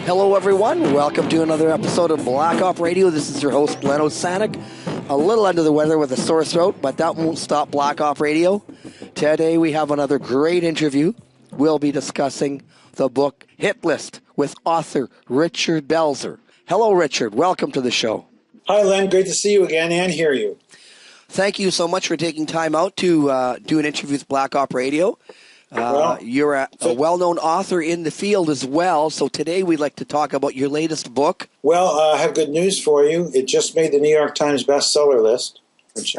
Hello, everyone. Welcome to another episode of Black Op Radio. This is your host, Glenn Osanek. A little under the weather with a sore throat, but that won't stop Black Op Radio. Today, we have another great interview. We'll be discussing the book Hit List with author Richard Belzer. Hello, Richard. Welcome to the show. Hi, Len. Great to see you again and hear you. Thank you so much for taking time out to do an interview with Black Op Radio. You're a well-known author in the field as well, so today we'd like to talk about your latest book. Well, I have good news for you. It just made the New York Times bestseller list, which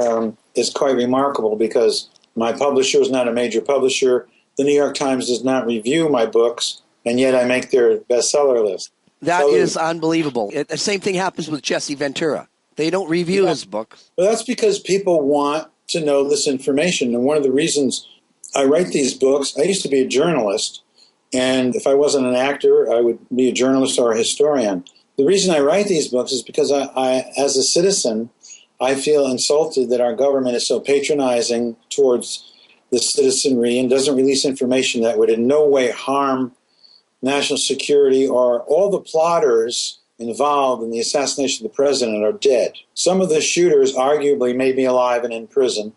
is quite remarkable because my publisher is not a major publisher. The New York Times does not review my books, and yet I make their bestseller list. That is unbelievable. The same thing happens with Jesse Ventura. They don't review his books. Well, that's because people want to know this information, and one of the reasons I write these books, I used to be a journalist, and if I wasn't an actor, I would be a journalist or a historian. The reason I write these books is because I as a citizen, I feel insulted that our government is so patronizing towards the citizenry and doesn't release information that would in no way harm national security, or all the plotters involved in the assassination of the president are dead. Some of the shooters arguably may be alive and in prison,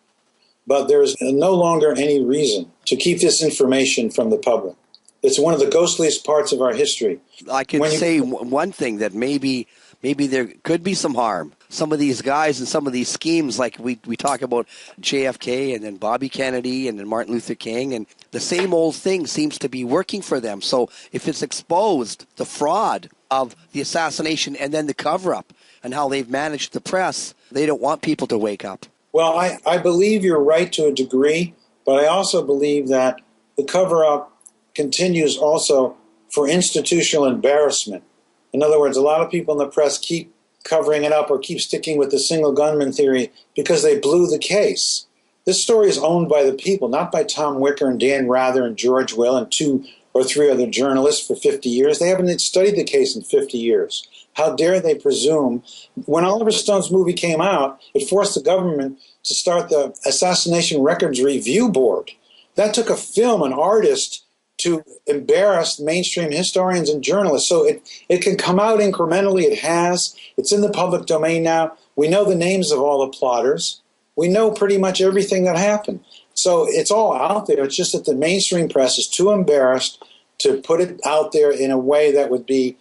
but there is no longer any reason to keep this information from the public. It's one of the ghostliest parts of our history. I can say one thing, that maybe there could be some harm. Some of these guys and some of these schemes, like we talk about JFK and then Bobby Kennedy and then Martin Luther King, and the same old thing seems to be working for them. So if it's exposed, the fraud of the assassination and then the cover-up and how they've managed the press, they don't want people to wake up. Well, I believe you're right to a degree, but I also believe that the cover-up continues also for institutional embarrassment. In other words, a lot of people in the press keep covering it up or keep sticking with the single gunman theory because they blew the case. This story is owned by the people, not by Tom Wicker and Dan Rather and George Will and 2 or 3 other journalists for 50 years. They haven't studied the case in 50 years. How dare they presume? When Oliver Stone's movie came out, it forced the government to start the Assassination Records Review Board. That took a film, an artist, to embarrass mainstream historians and journalists. So it can come out incrementally. It has. It's in the public domain now. We know the names of all the plotters. We know pretty much everything that happened. So it's all out there. It's just that the mainstream press is too embarrassed to put it out there in a way that would be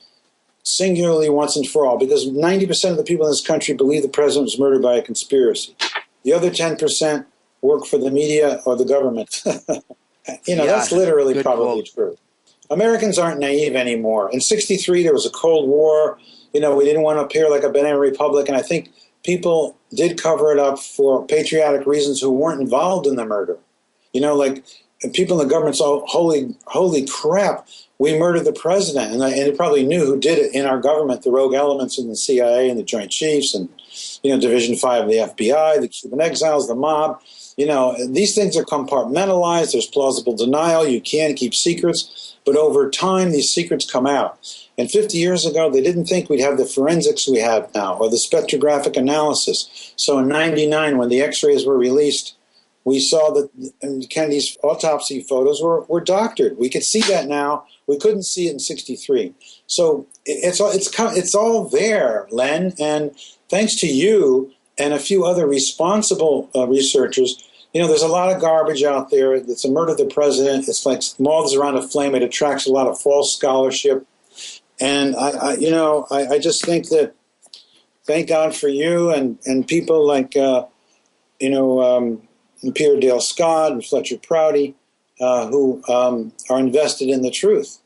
singularly once and for all, because 90% of the people in this country believe the president was murdered by a conspiracy. The other 10% work for the media or the government. That's literally probably true. Americans aren't naive anymore. In '63, there was a Cold War. We didn't want to appear like a banana republic, and I think people did cover it up for patriotic reasons who weren't involved in the murder. And people in the government saw, holy crap, we murdered the president. And they probably knew who did it in our government, the rogue elements in the CIA and the Joint Chiefs and, Division 5 of the FBI, the Cuban exiles, the mob. These things are compartmentalized. There's plausible denial. You can't keep secrets. But over time, these secrets come out. And 50 years ago, they didn't think we'd have the forensics we have now or the spectrographic analysis. So in '99, when the x-rays were released, we saw that Kennedy's autopsy photos were doctored. We could see that now. We couldn't see it in '63. So it's all there, Len. And thanks to you and a few other responsible researchers, there's a lot of garbage out there. It's a murder of the president. It's like moths around a flame. It attracts a lot of false scholarship. And I just think that, thank God for you and people like Peter Dale Scott and Fletcher Prouty, who are invested in the truth.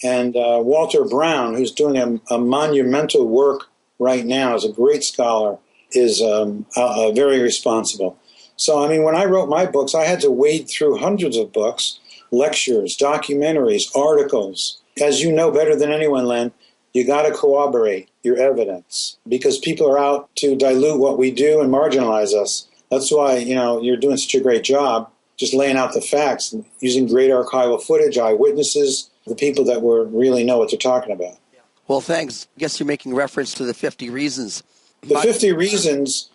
And Walter Brown, who's doing a monumental work right now as a great scholar, is very responsible. So, when I wrote my books, I had to wade through hundreds of books, lectures, documentaries, articles. As you know better than anyone, Len, you got to corroborate your evidence because people are out to dilute what we do and marginalize us. That's why, you're doing such a great job just laying out the facts and using great archival footage, eyewitnesses, the people that really know what they're talking about. Well, thanks. I guess you're making reference to the 50 reasons. The 50 reasons,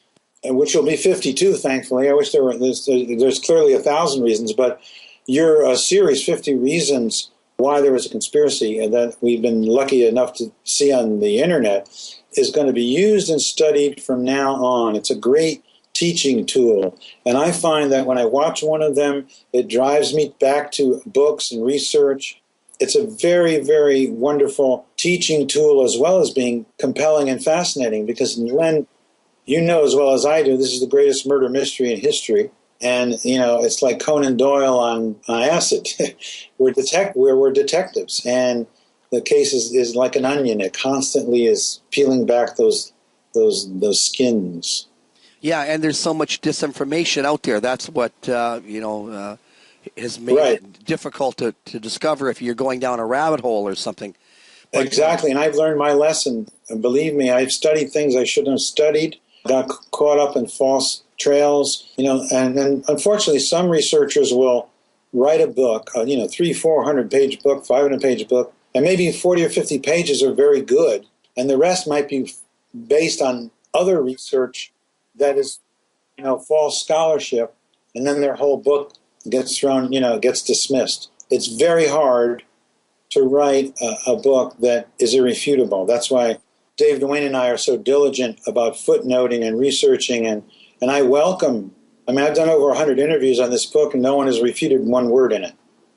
which will be 52, thankfully. I wish there's clearly 1,000 reasons, but your series, 50 Reasons, why there was a conspiracy, and that we've been lucky enough to see on the internet, is going to be used and studied from now on. It's a great teaching tool. And I find that when I watch one of them, it drives me back to books and research. It's a very, very wonderful teaching tool, as well as being compelling and fascinating, because, Len, you know as well as I do, this is the greatest murder mystery in history. And, it's like Conan Doyle on acid. we're detectives. And the case is like an onion. It constantly is peeling back those skins. Yeah, and there's so much disinformation out there. That's what, has made it difficult to discover if you're going down a rabbit hole or something. But, exactly, and I've learned my lesson. And believe me, I've studied things I shouldn't have studied, got caught up in false trails, and unfortunately some researchers will write a book, 300-400 page book, 500 page book, and maybe 40 or 50 pages are very good, and the rest might be based on other research that is, false scholarship, and then their whole book gets thrown, gets dismissed. It's very hard to write a book that is irrefutable. That's why Dave Duane and I are so diligent about footnoting and researching, and I welcome. I've done over 100 interviews on this book, and no one has refuted one word in it.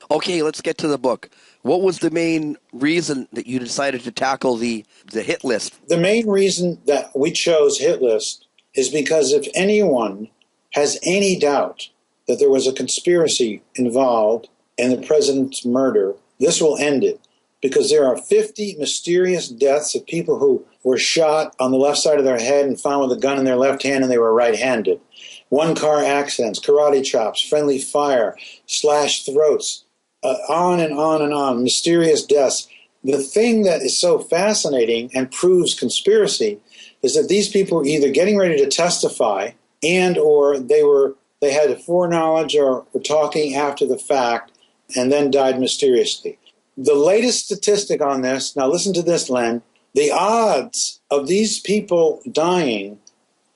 Okay, let's get to the book. What was the main reason that you decided to tackle the hit list? The main reason that we chose hit list is because if anyone has any doubt that there was a conspiracy involved in the president's murder, this will end it. Because there are 50 mysterious deaths of people who were shot on the left side of their head and found with a gun in their left hand and they were right-handed. One-car accidents, karate chops, friendly fire, slashed throats, on and on and on, mysterious deaths. The thing that is so fascinating and proves conspiracy is that these people were either getting ready to testify and or they had foreknowledge or were talking after the fact and then died mysteriously. The latest statistic on this, now listen to this, Len, the odds of these people dying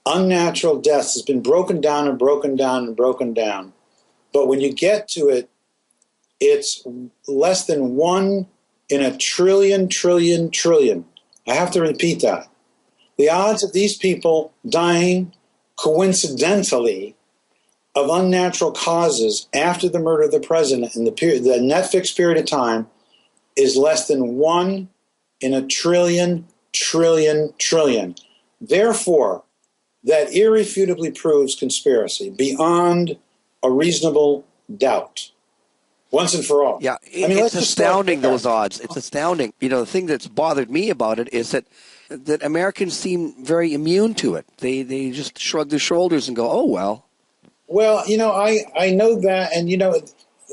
unnatural deaths has been broken down and broken down and broken down. But when you get to it, it's less than 1 in a trillion. I have to repeat that. The odds of these people dying coincidentally of unnatural causes after the murder of the president in the net fixed period of time is less than 1 in a trillion. Therefore, that irrefutably proves conspiracy beyond a reasonable doubt. Once and for all. Yeah, it's astounding, those odds. It's astounding. The thing that's bothered me about it is that Americans seem very immune to it. They just shrug their shoulders and go, oh, well. Well, I know that, and,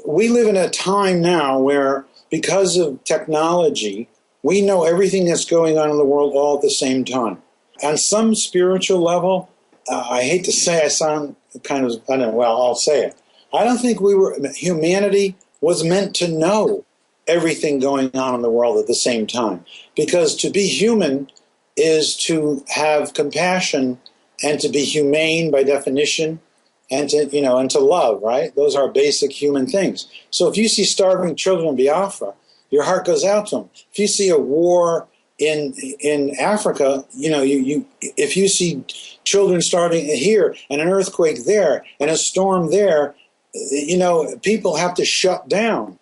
we live in a time now where, because of technology, we know everything that's going on in the world all at the same time. On some spiritual level, I hate to say I sound kind of, I'll say it. I don't think humanity was meant to know everything going on in the world at the same time. Because to be human is to have compassion and to be humane by definition and to love, right? Those are basic human things. So if you see starving children in Biafra, your heart goes out to them. If you see a war in Africa, if you see children starving here and an earthquake there and a storm there, people have to shut down.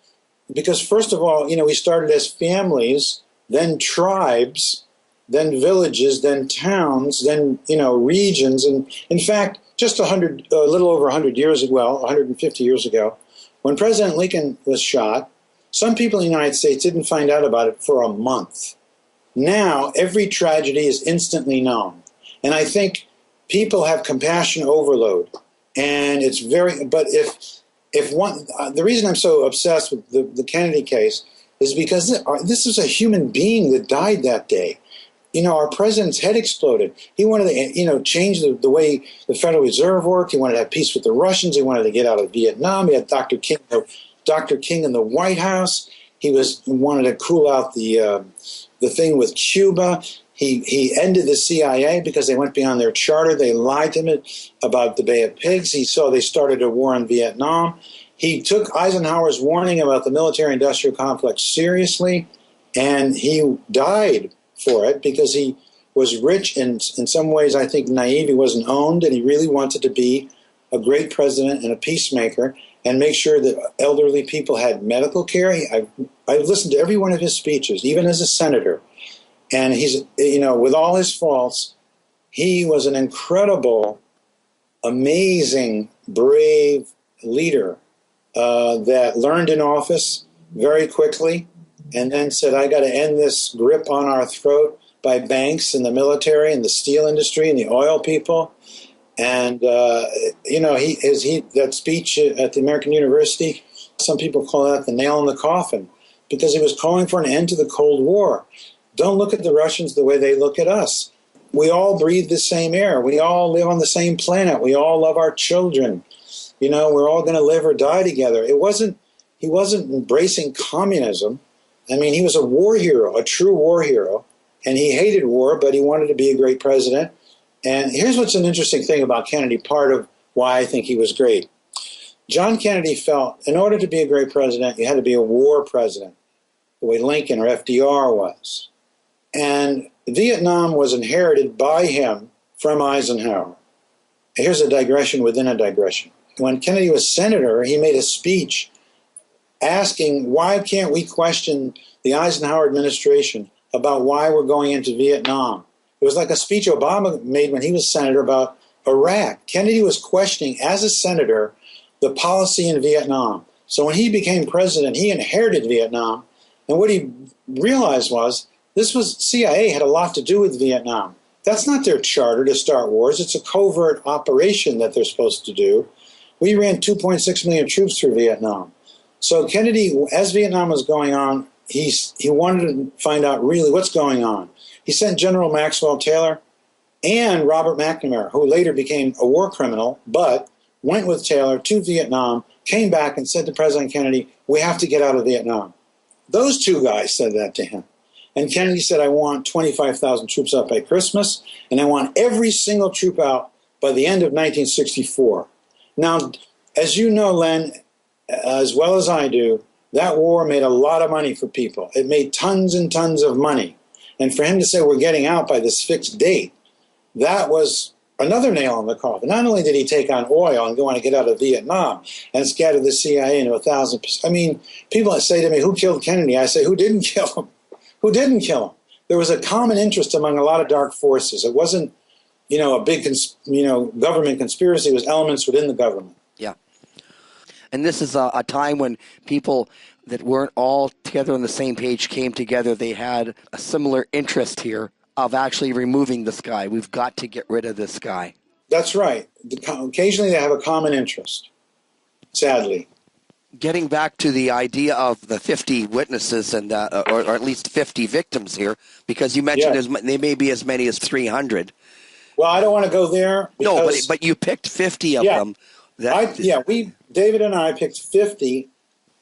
Because first of all, we started as families, then tribes, then villages, then towns, then, regions. And in fact, just a little over 100 years ago, 150 years ago, when President Lincoln was shot, some people in the United States didn't find out about it for a month. Now, every tragedy is instantly known. And I think people have compassion overload. And it's but the reason I'm so obsessed with the Kennedy case is because this is a human being that died that day. Our president's head exploded. He wanted to, change the way the Federal Reserve worked. He wanted to have peace with the Russians. He wanted to get out of Vietnam. He had Dr. King in the White House. He wanted to cool out the thing with Cuba. He ended the CIA because they went beyond their charter. They lied to him about the Bay of Pigs. They started a war in Vietnam. he took Eisenhower's warning about the military-industrial complex seriously, and he died for it because he was rich and in some ways, I think, naive. He wasn't owned, and he really wanted to be a great president and a peacemaker and make sure that elderly people had medical care. I've listened to every one of his speeches, even as a senator. And he's, with all his faults, he was an incredible, amazing, brave leader that learned in office very quickly and then said, I got to end this grip on our throat by banks and the military and the steel industry and the oil people. And, that speech at the American University, some people call that the nail in the coffin, because he was calling for an end to the Cold War. Don't look at the Russians the way they look at us. We all breathe the same air. We all live on the same planet. We all love our children. We're all going to live or die together. He wasn't embracing communism. I mean, he was a war hero, a true war hero, and he hated war, but he wanted to be a great president. And here's what's an interesting thing about Kennedy, part of why I think he was great. John Kennedy felt in order to be a great president, you had to be a war president, the way Lincoln or FDR was. And Vietnam was inherited by him from Eisenhower. Here's a digression within a digression. When Kennedy was senator, he made a speech asking, why can't we question the Eisenhower administration about why we're going into Vietnam? It was like a speech Obama made when he was senator about Iraq. Kennedy was questioning, as a senator, the policy in Vietnam. So when he became president, he inherited Vietnam. And what he realized was, CIA had a lot to do with Vietnam. That's not their charter to start wars. It's a covert operation that they're supposed to do. We ran 2.6 million troops through Vietnam. So Kennedy, as Vietnam was going on, he wanted to find out really what's going on. He sent General Maxwell Taylor and Robert McNamara, who later became a war criminal, but went with Taylor to Vietnam, came back and said to President Kennedy, we have to get out of Vietnam. Those two guys said that to him. And Kennedy said, I want 25,000 troops out by Christmas, and I want every single troop out by the end of 1964. Now, as you know, Len, as well as I do, that war made a lot of money for people. It made tons and tons of money. And for him to say we're getting out by this fixed date, that was another nail in the coffin. Not only did he take on oil and want to get out of Vietnam and scatter the CIA into 1,000. I mean, people say to me, who killed Kennedy? I say, who didn't kill him? Who didn't kill him? There was a common interest among a lot of dark forces. It wasn't, a big, government conspiracy. It was elements within the government. Yeah. And this is a time when people that weren't all together on the same page came together. They had a similar interest here of actually removing this guy. We've got to get rid of this guy. That's right. Occasionally they have a common interest, sadly. Getting back to the idea of the 50 witnesses and or at least 50 victims here, because you mentioned they may be as many as 300. Well, I don't want to go there. No, but you picked 50 of them. David and I picked 50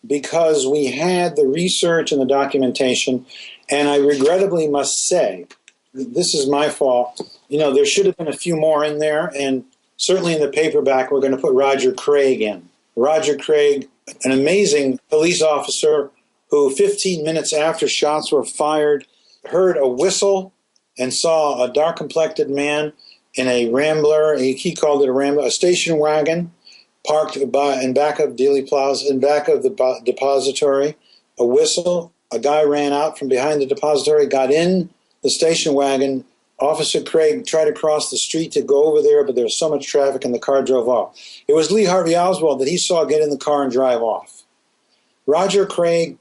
because we had the research and the documentation, and I regrettably must say, this is my fault. There should have been a few more in there, and certainly in the paperback we're going to put Roger Craig in. Roger Craig, an amazing police officer who 15 minutes after shots were fired heard a whistle and saw a dark-complected man in a Rambler, he called it a Rambler, a station wagon, parked in back of Dealey Plaza, in back of the depository. A whistle, a guy ran out from behind the depository, got in the station wagon. Officer Craig tried to cross the street to go over there, but there was so much traffic and the car drove off. It was Lee Harvey Oswald that he saw get in the car and drive off. Roger Craig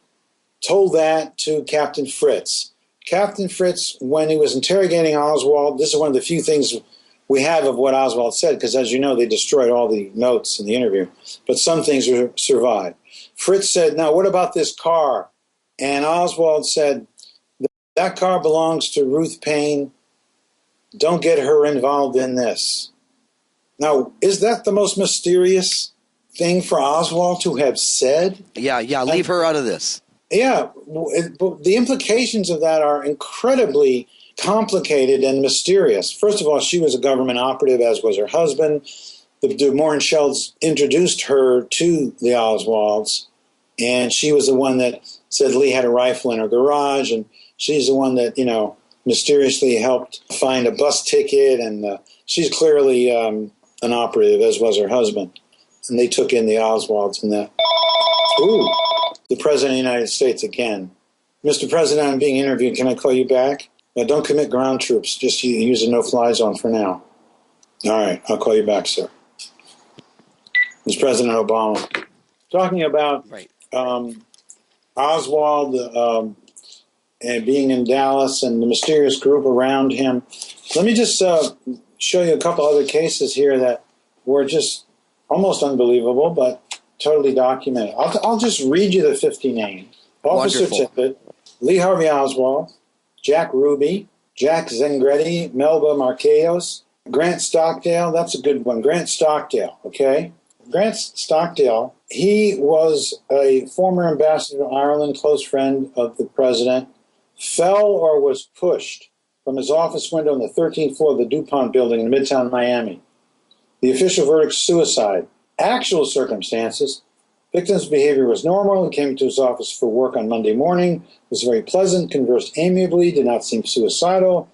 told that to Captain Fritz. Captain Fritz, when he was interrogating Oswald, this is one of the few things we have of what Oswald said, because as you know, they destroyed all the notes in the interview, but some things survived. Fritz said, now what about this car? And Oswald said, that car belongs to Ruth Payne. Don't get her involved in this. Now, is that the most mysterious thing for Oswald to have said? Yeah, leave her out of this. Yeah, the implications of that are incredibly complicated and mysterious. First of all, she was a government operative, as was her husband. the de Mohrenschilds introduced her to the Oswalds, and she was the one that said Lee had a rifle in her garage, and she's the one that, mysteriously helped find a bus ticket, and she's clearly an operative, as was her husband. And they took in the Oswalds and that. Ooh, the President of the United States again. Mr. President, I'm being interviewed. Can I call you back? Don't commit ground troops. Just use a no-fly zone for now. All right, I'll call you back, sir. It's President Obama. Talking about Oswald and being in Dallas and the mysterious group around him. Let me just show you a couple other cases here that were just almost unbelievable, but totally documented. I'll just read you the 50 names. Officer Tippett, Lee Harvey Oswald, Jack Ruby, Jack Zengretti, Melba Marqueos, Grant Stockdale. That's a good one. Grant Stockdale, okay? Grant Stockdale, he was a former ambassador to Ireland, close friend of the president, fell or was pushed from his office window on the 13th floor of the DuPont building in Midtown Miami. The official verdict, suicide. Actual circumstances, victim's behavior was normal. He came to his office for work on Monday morning, was very pleasant, conversed amiably, did not seem suicidal.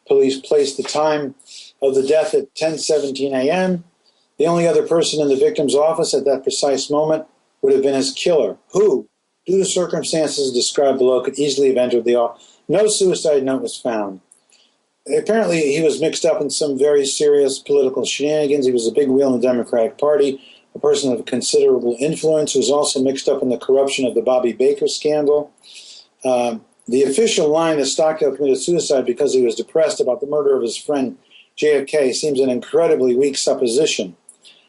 Police placed the time of the death at 10:17 a.m. The only other person in the victim's office at that precise moment would have been his killer, who, due to circumstances described below, could easily have entered the office. No suicide note was found. Apparently, he was mixed up in some very serious political shenanigans. He was a big wheel in the Democratic Party, a person of considerable influence who was also mixed up in the corruption of the Bobby Baker scandal. The official line that Stockdale committed suicide because he was depressed about the murder of his friend JFK seems an incredibly weak supposition.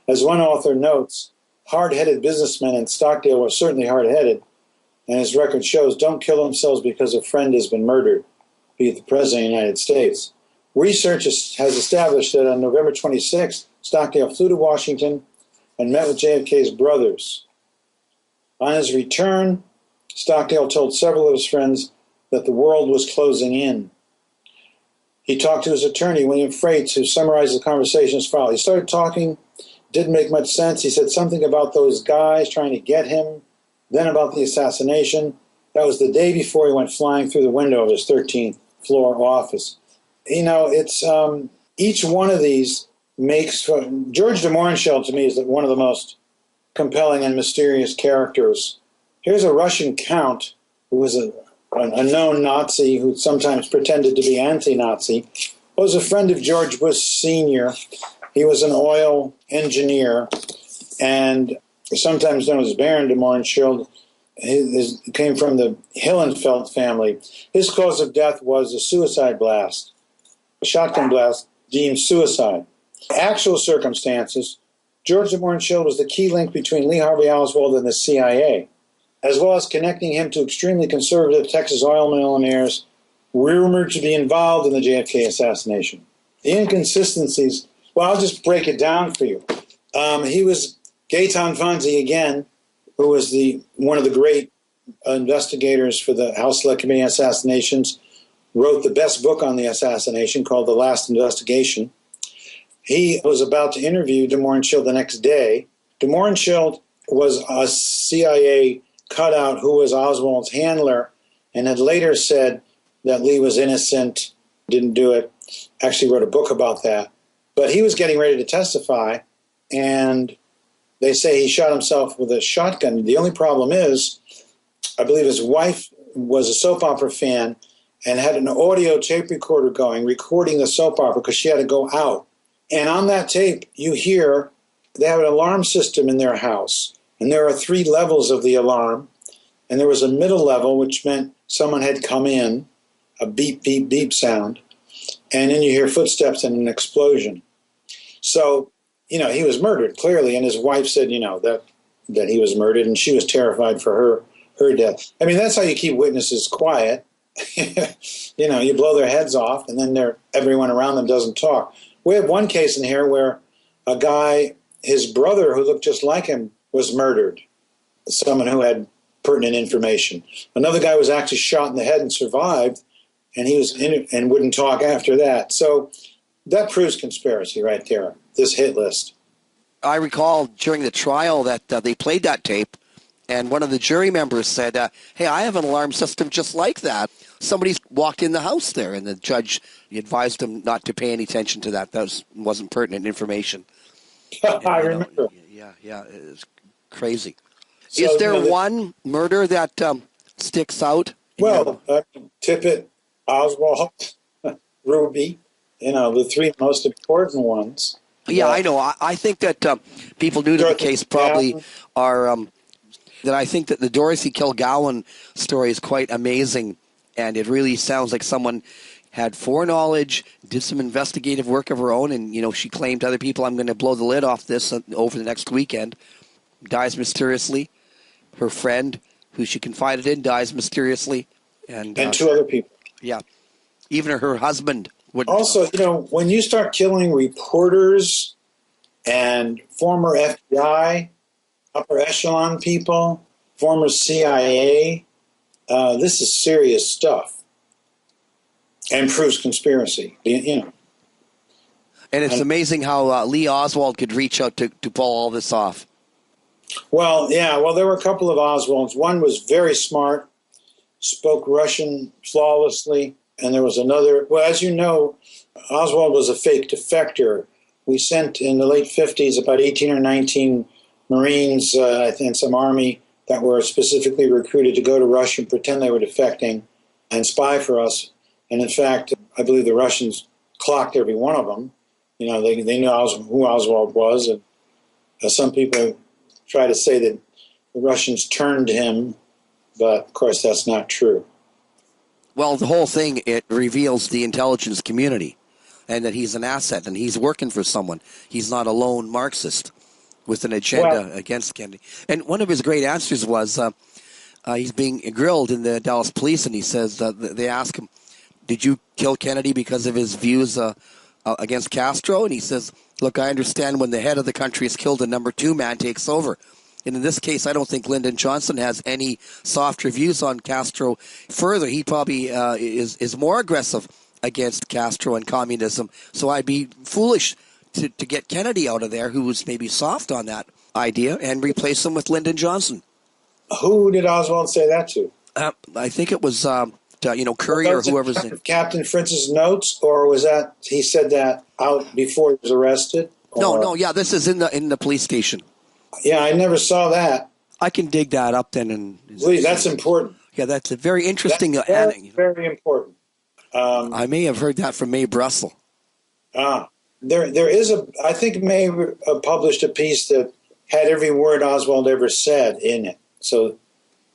As one author notes, hard-headed businessmen, and Stockdale was certainly hard-headed, and his record shows, don't kill themselves because a friend has been murdered, be it the President of the United States. Research has established that on November 26th, Stockdale flew to Washington and met with JFK's brothers. On his return, Stockdale told several of his friends that the world was closing in. He talked to his attorney, William Freites, who summarized the conversation as follows. He started talking, didn't make much sense. He said something about those guys trying to get him, then about the assassination. That was the day before he went flying through the window of his 13th floor office. It's each one of these makes... George de Mohrenschildt, to me, is one of the most compelling and mysterious characters. Here's a Russian count who was a known Nazi who sometimes pretended to be anti-Nazi, was a friend of George Bush Sr. He was an oil engineer and sometimes known as Baron de Mohrenschildt. He came from the Hillenfeld family. His cause of death was a suicide blast, a shotgun blast deemed suicide. Actual circumstances, George de Mohrenschildt was the key link between Lee Harvey Oswald and the CIA, as well as connecting him to extremely conservative Texas oil millionaires rumored to be involved in the JFK assassination. The inconsistencies, well, I'll just break it down for you. He was Gaetan Fonzi again, who was one of the great investigators for the House Select Committee on Assassinations, wrote the best book on the assassination called The Last Investigation. He was about to interview de Mohrenschildt the next day. De Mohrenschildt was a CIA cutout who was Oswald's handler and had later said that Lee was innocent, didn't do it, actually wrote a book about that. But he was getting ready to testify, and they say he shot himself with a shotgun. The only problem is, I believe his wife was a soap opera fan and had an audio tape recorder going, recording the soap opera because she had to go out. And on that tape, you hear they have an alarm system in their house. And there are 3 levels of the alarm. And there was a middle level, which meant someone had come in, a beep, beep, beep sound. And then you hear footsteps and an explosion. So, he was murdered, clearly. And his wife said, that he was murdered. And she was terrified for her death. I mean, that's how you keep witnesses quiet. You blow their heads off, and then everyone around them doesn't talk. We have one case in here where a guy, his brother, who looked just like him, was murdered. Someone who had pertinent information. Another guy was actually shot in the head and survived, and he was and wouldn't talk after that. So that proves conspiracy right there, this hit list. I recall during the trial that they played that tape, and one of the jury members said, hey, I have an alarm system just like that. Somebody's walked in the house there, and the judge advised him not to pay any attention to that. That wasn't pertinent information. I remember. Yeah, it's crazy. So, Is there one murder that sticks out? Well, Tippit, Oswald, Ruby, the three most important ones. Yeah, I know. I think that people new to the case probably are that I think that the Dorothy Kilgallen story is quite amazing, and it really sounds like someone had foreknowledge, did some investigative work of her own, and she claimed to other people, "I'm going to blow the lid off this over the next weekend." Dies mysteriously. Her friend, who she confided in, dies mysteriously, and two other people. Yeah, even her husband would. Also, when you start killing reporters and former FBI, upper echelon people, former CIA, this is serious stuff, and proves conspiracy. And it's amazing how Lee Oswald could reach out to pull all this off. Well, there were a couple of Oswalds. One was very smart, spoke Russian flawlessly, and there was another. Well, as you know, Oswald was a fake defector. We sent in the late 50s about 18 or 19 Marines, I think some Army, that were specifically recruited to go to Russia and pretend they were defecting and spy for us. And in fact, I believe the Russians clocked every one of them. They knew who Oswald was. And some people try to say that the Russians turned him, but of course that's not true. Well, the whole thing, it reveals the intelligence community and that he's an asset and he's working for someone. He's not a lone Marxist with an agenda against Kennedy. And one of his great answers was he's being grilled in the Dallas police, and he says they ask him, did you kill Kennedy because of his views against Castro? And he says, look, I understand when the head of the country is killed, the number two man takes over. And in this case, I don't think Lyndon Johnson has any softer views on Castro. Further, he probably is more aggressive against Castro and communism. So I'd be foolish to get Kennedy out of there, who was maybe soft on that idea, and replace him with Lyndon Johnson. Who did Oswald say that to? I think it was Curry or whoever's in. Captain Fritz's notes, or was that he said that out before he was arrested? No, this is in the police station. Yeah, I never saw that. I can dig that up then. Please, that's important. Yeah, that's a very interesting. Very important. I may have heard that from Mae Brussel. There is I think Mae published a piece that had every word Oswald ever said in it. So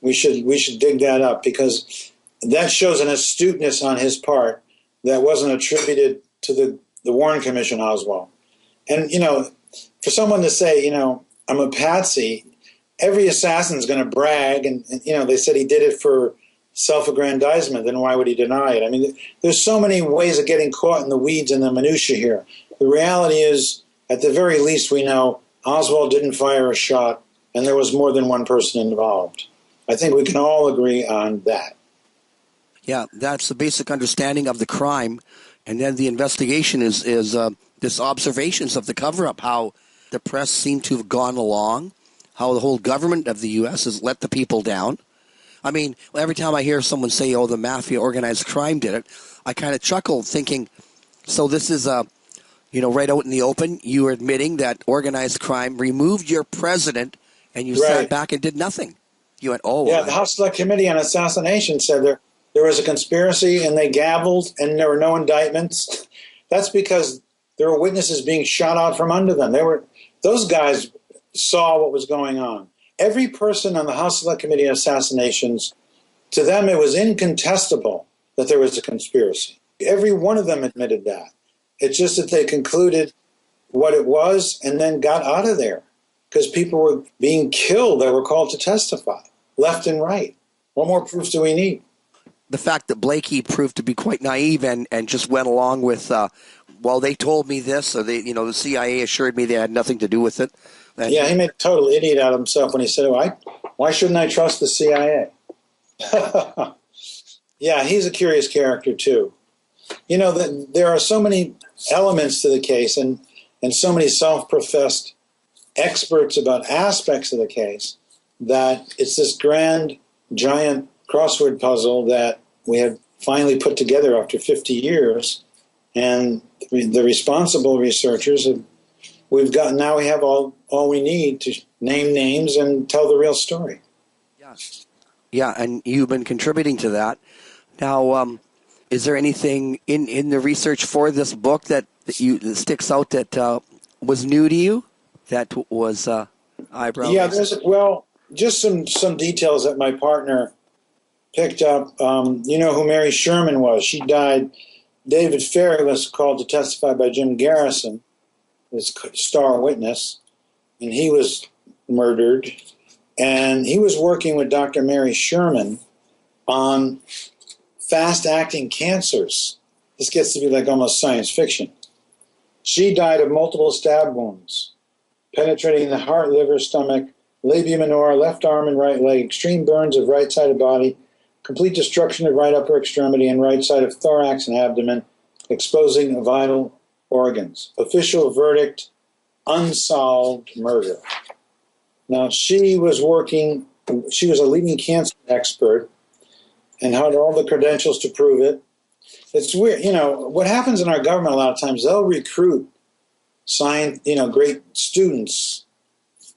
we should dig that up, because that shows an astuteness on his part that wasn't attributed to the Warren Commission Oswald. And, for someone to say, I'm a patsy, every assassin's going to brag, and they said he did it for self-aggrandizement, then why would he deny it? I mean, there's so many ways of getting caught in the weeds and the minutiae here. The reality is, at the very least, we know Oswald didn't fire a shot, and there was more than one person involved. I think we can all agree on that. Yeah, that's the basic understanding of the crime. And then the investigation is this observations of the cover-up, how the press seemed to have gone along, how the whole government of the U.S. has let the people down. I mean, every time I hear someone say, oh, the mafia organized crime did it, I kind of chuckle thinking, so this is, right out in the open, you are admitting that organized crime removed your president and you sat back and did nothing. You went, oh. Yeah, the House Select Committee on Assassination said there was a conspiracy and they gavelled and there were no indictments. That's because there were witnesses being shot out from under them. Those guys saw what was going on. Every person on the House Select Committee on Assassinations, to them it was incontestable that there was a conspiracy. Every one of them admitted that. It's just that they concluded what it was and then got out of there because people were being killed that were called to testify, left and right. What more proof do we need? The fact that Blakey proved to be quite naive and just went along with, they told me this, or the CIA assured me they had nothing to do with it. And he made a total idiot out of himself when he said, why shouldn't I trust the CIA? Yeah, he's a curious character, too. There are so many elements to the case and so many self-professed experts about aspects of the case, that it's this grand, giant crossword puzzle that we have finally put together after 50 years. And the responsible researchers, now we have all we need to name names and tell the real story. Yeah. Yeah, and you've been contributing to that. Now, is there anything in the research for this book that sticks out that was new to you? That was eyebrow? Yeah, just some details that my partner picked up. You know who Mary Sherman was? She died. David Ferry was called to testify by Jim Garrison, his star witness, and he was murdered. And he was working with Dr. Mary Sherman on fast-acting cancers. This gets to be like almost science fiction. She died of multiple stab wounds, penetrating the heart, liver, stomach, labia minora, left arm and right leg, extreme burns of right side of body, complete destruction of right upper extremity and right side of thorax and abdomen, exposing vital organs. Official verdict, unsolved murder. Now, she was a leading cancer expert and had all the credentials to prove it. It's weird, what happens in our government a lot of times, they'll recruit great students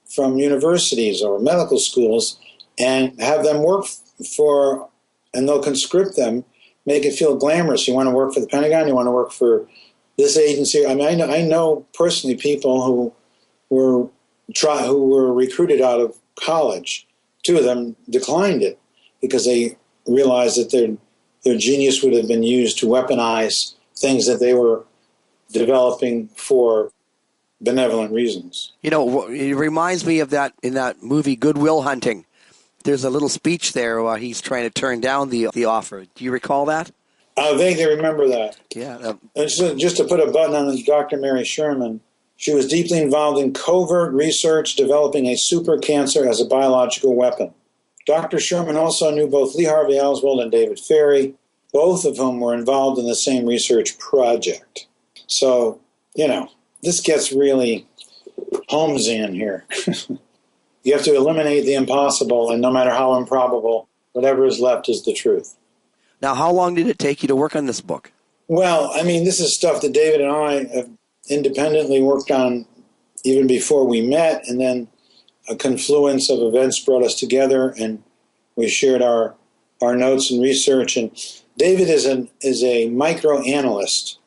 from universities or medical schools and have them work and they'll conscript them, make it feel glamorous. You want to work for the Pentagon, you want to work for this agency. I mean, I know personally people who were recruited out of college. Two of them declined it because they realized that their genius would have been used to weaponize things that they were developing for benevolent reasons. It reminds me of that in that movie Good Will Hunting. There's a little speech there while he's trying to turn down the offer. Do you recall that? I vaguely remember that. Yeah. And so just to put a button on Dr. Mary Sherman, she was deeply involved in covert research developing a super cancer as a biological weapon. Dr. Sherman also knew both Lee Harvey Oswald and David Ferry, both of whom were involved in the same research project. So, this gets really Holmesian here. You have to eliminate the impossible, and no matter how improbable, whatever is left is the truth. Now, how long did it take you to work on this book? Well, this is stuff that David and I have independently worked on even before we met, and then a confluence of events brought us together, and we shared our notes and research. And David is a micro-analyst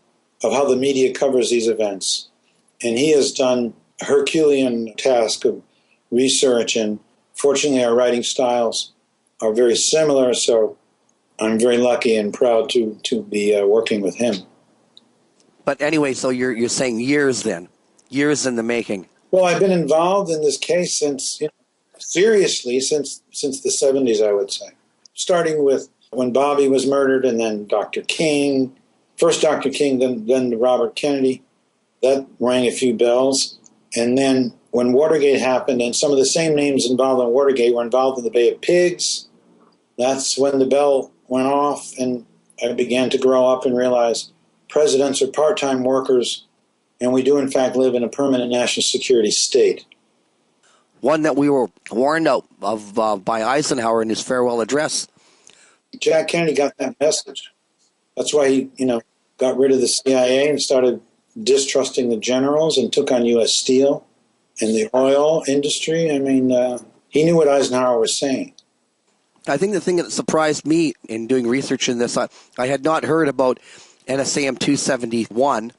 of how the media covers these events, and he has done a Herculean task of research, and fortunately our writing styles are very similar, so I'm very lucky and proud to be working with him. But anyway, so you're saying years then, years in the making. Well, I've been involved in this case since the 70s, I would say. Starting with when Bobby was murdered, and then Dr. King, first Dr. King, then Robert Kennedy. That rang a few bells. And then when Watergate happened, and some of the same names involved in Watergate were involved in the Bay of Pigs, that's when the bell went off, and I began to grow up and realize presidents are part-time workers, and we do, in fact, live in a permanent national security state. One that we were warned of by Eisenhower in his farewell address. Jack Kennedy got that message. That's why he, got rid of the CIA and started distrusting the generals and took on U.S. Steel and the oil industry. He knew what Eisenhower was saying. I think the thing that surprised me in doing research in this, I had not heard about NSAM 271,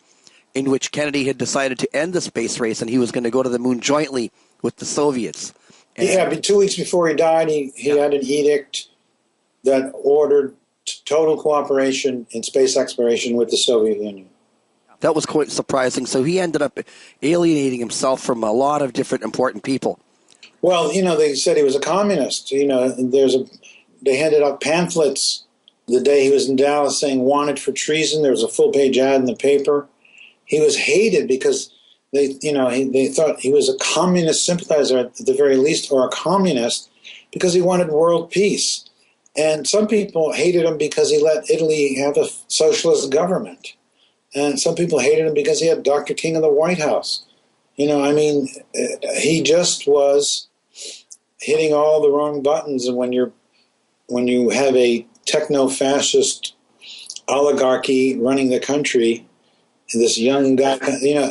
in which Kennedy had decided to end the space race and he was going to go to the moon jointly with the Soviets. And but 2 weeks before he died, he had an edict that ordered total cooperation in space exploration with the Soviet Union. That was quite surprising. So he ended up alienating himself from a lot of different important people. Well, they said he was a communist. They handed out pamphlets the day he was in Dallas saying wanted for treason. There was a full-page ad in the paper. He was hated because they thought he was a communist sympathizer at the very least, or a communist because he wanted world peace. And some people hated him because he let Italy have a socialist government. And some people hated him because he had Dr. King in the White House. I mean, he just was hitting all the wrong buttons. And when you have a techno-fascist oligarchy running the country, and this young guy,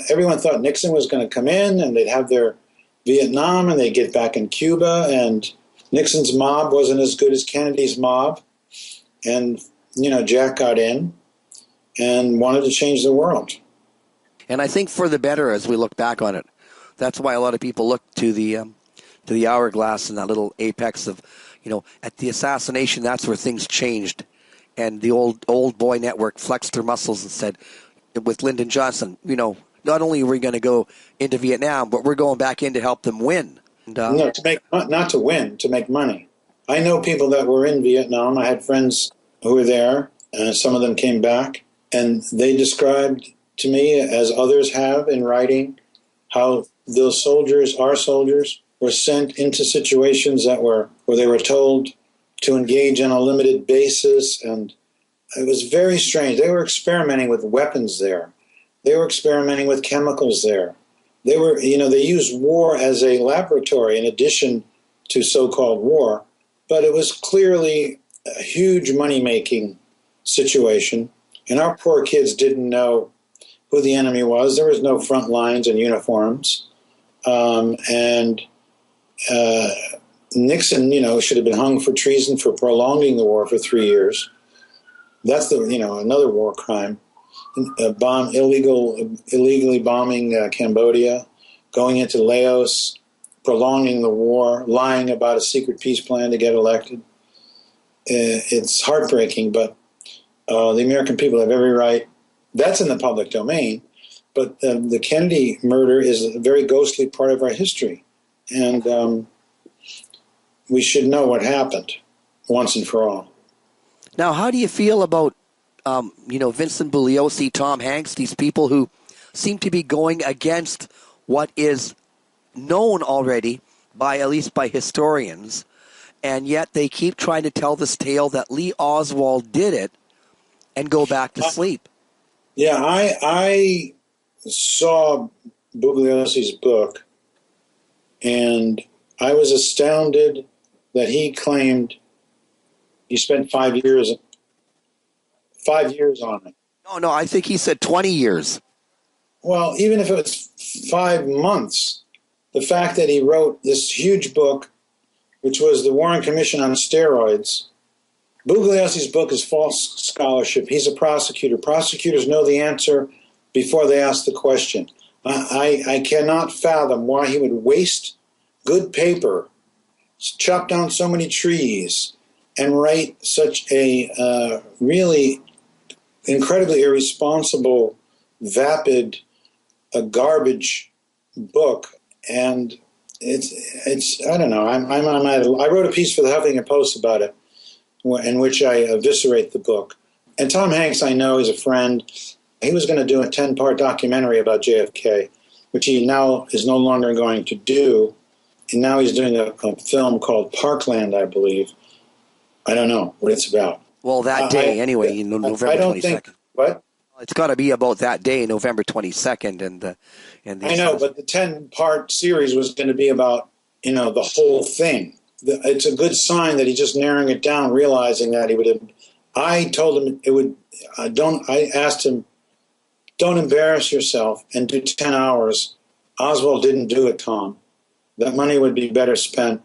everyone thought Nixon was going to come in and they'd have their Vietnam and they'd get back in Cuba. And Nixon's mob wasn't as good as Kennedy's mob. And, Jack got in and wanted to change the world. And I think for the better as we look back on it. That's why a lot of people look to the hourglass and that little apex of, at the assassination, that's where things changed. And the old boy network flexed their muscles and said, with Lyndon Johnson, not only are we going to go into Vietnam, but we're going back in to help them win. And, no, not to win, to make money. I know people that were in Vietnam. I had friends who were there, and some of them came back, and they described to me, as others have in writing, how those soldiers, our soldiers, were sent into situations where they were told to engage on a limited basis, and it was very strange. They were experimenting with weapons there. They were experimenting with chemicals there. They used war as a laboratory in addition to so-called war, but it was clearly a huge money-making situation, and our poor kids didn't know who the enemy was. There was no front lines and uniforms, and Nixon, should have been hung for treason for prolonging the war for 3 years. That's another war crime. Illegally bombing Cambodia, going into Laos, prolonging the war, lying about a secret peace plan to get elected. It's heartbreaking, but the American people have every right. That's in the public domain, but the Kennedy murder is a very ghostly part of our history, and we should know what happened once and for all. Now, how do you feel about Vincent Bugliosi, Tom Hanks, these people who seem to be going against what is known already at least by historians, and yet they keep trying to tell this tale that Lee Oswald did it and go back to sleep? Yeah, I saw Bugliosi's book, and I was astounded that he claimed he spent 5 years on it. No, I think he said 20 years. Well, even if it was 5 months, the fact that he wrote this huge book, which was the Warren Commission on Steroids. Bugliosi's book is false scholarship. He's a prosecutor. Prosecutors know the answer before they ask the question. I cannot fathom why he would waste good paper, chop down so many trees, and write such a really incredibly irresponsible, vapid, garbage book. And it's I don't know. I wrote a piece for the Huffington Post about it, in which I eviscerate the book. And Tom Hanks, I know, is a friend. He was going to do a 10-part documentary about JFK, which he now is no longer going to do. And now he's doing a film called Parkland, I believe. I don't know what it's about. Well, that day, anyway, November 22nd. What? It's got to be about that day, November 22nd. And I know, but the 10-part series was going to be about, the whole thing. It's a good sign that he's just narrowing it down, realizing that he would have. I told him it would. I asked him, don't embarrass yourself and do 10 hours. Oswald didn't do it, Tom. That money would be better spent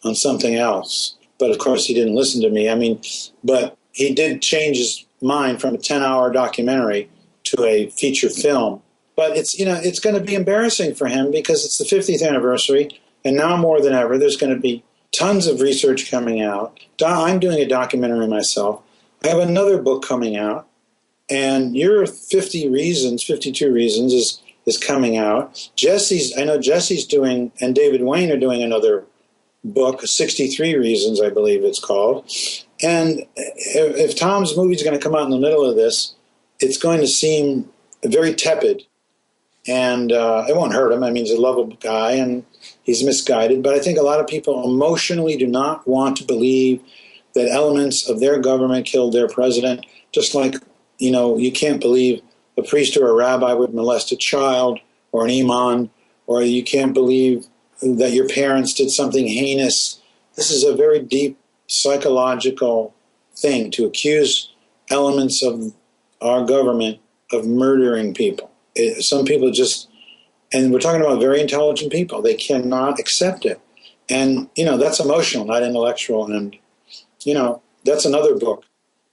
on something else. But of course, he didn't listen to me. But he did change his mind from a 10-hour documentary to a feature film. But it's going to be embarrassing for him because it's the 50th anniversary, and now more than ever, there's going to be tons of research coming out. I'm doing a documentary myself. I have another book coming out, and your 52 Reasons is coming out. I know Jesse's doing, and David Wayne are doing another book, 63 Reasons, I believe it's called. And if Tom's movie is going to come out in the middle of this, it's going to seem very tepid, and it won't hurt him. He's a lovable guy, and he's misguided. But I think a lot of people emotionally do not want to believe that elements of their government killed their president, just like, you can't believe a priest or a rabbi would molest a child or an imam or you can't believe that your parents did something heinous. This is a very deep psychological thing to accuse elements of our government of murdering people. Some people just, and we're talking about very intelligent people, they cannot accept it. And, that's emotional, not intellectual. And, that's another book,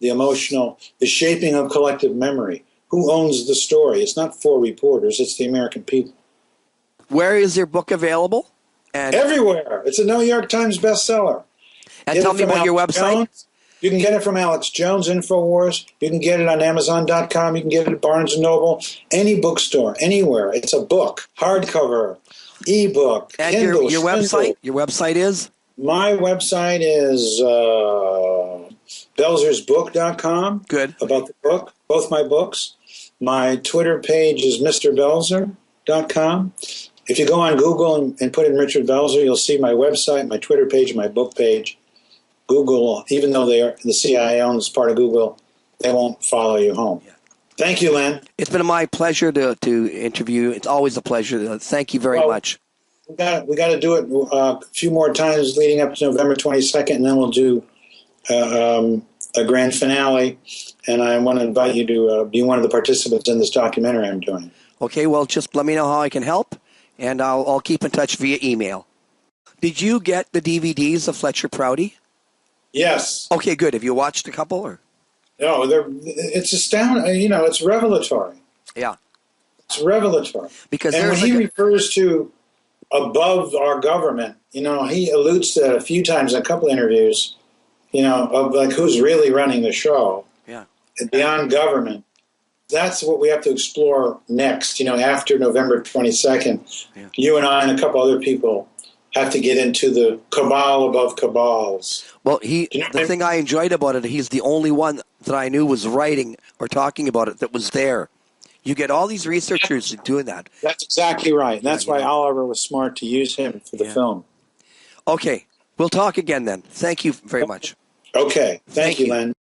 The Shaping of Collective Memory. Who owns the story? It's not for reporters, it's the American people. Where is your book available? And everywhere. It's a New York Times bestseller. And tell me about your website. Jones. You can get it from Alex Jones, InfoWars. You can get it on Amazon.com. You can get it at Barnes & Noble. Any bookstore, anywhere. It's a book, hardcover, ebook, and Kindle, your website? Your website is? My website is belzersbook.com. Good. About the book, both my books. My Twitter page is mrbelzer.com. If you go on Google and put in Richard Belzer, you'll see my website, my Twitter page, my book page. Google, even though the CIA owns part of Google, they won't follow you home. Yeah. Thank you, Len. It's been my pleasure to interview. It's always a pleasure. Thank you very much. We got to do it a few more times leading up to November 22nd, and then we'll do a grand finale. And I want to invite you to be one of the participants in this documentary I'm doing. Okay, well, just let me know how I can help, and I'll keep in touch via email. Did you get the DVDs of Fletcher Prouty? Yes. Okay, good. Have you watched a couple? Or? No, it's astounding. It's revelatory. Yeah. It's revelatory. Because and when he refers to above our government, he alludes to that a few times in a couple interviews, of like who's really running the show. Yeah. Beyond government. That's what we have to explore next. After November 22nd, you and I and a couple other people have to get into the cabal above cabals. Well, the thing I enjoyed about it, he's the only one that I knew was writing or talking about it that was there. You get all these researchers doing that. That's exactly right. And that's why Oliver was smart to use him for the film. Okay. We'll talk again then. Thank you very much. Okay. Thank you, Len.